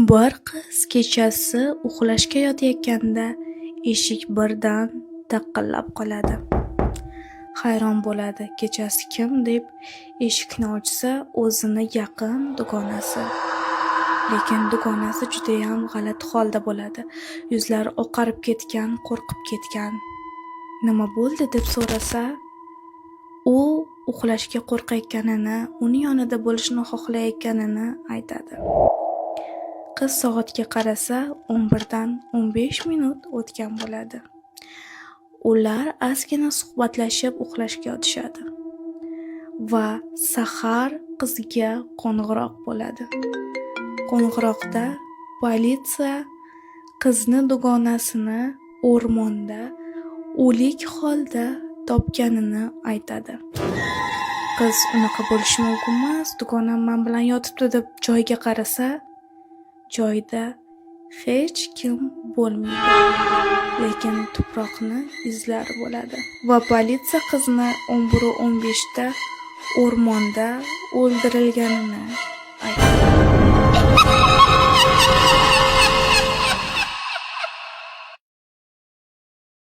Bir qiz kechasi uxlashga yotayotganda eshik birdan taqillab qoladi. Hayron bo'ladi, kechasi kim deb eshikni ochsa, o'zini yaqin dugonasi. Lekin dugonasi juda ham g'alati holda bo'ladi. Yuzlari oqarib ketgan, qo'rqib ketgan. Nima bo'ldi deb so'rasa, u uxlashga qo'rqayotganini, uning yonida bo'lishni xohlayotganini aytadi. Qiz soatga qarasa, 11 dan 15 minut o'tgan bo'ladi. Ular ozgina suhbatlashib uxlashga yotishadi va sahar qizga qo'ng'iroq bo'ladi. Qo'ng'iroqda politsiya qizni dugonasini o'rmonda o'lik holda topganini aytadi. Qiz unaqa bo'lishi mumkin emas, dugonam men bilan yotibdi deb joyiga qarasa, joyda hech kim bo'lmaydi. Lekin tuproqni izlari bo'ladi va politsiya qizni 11:15 da o'rmonda o'ldirilganini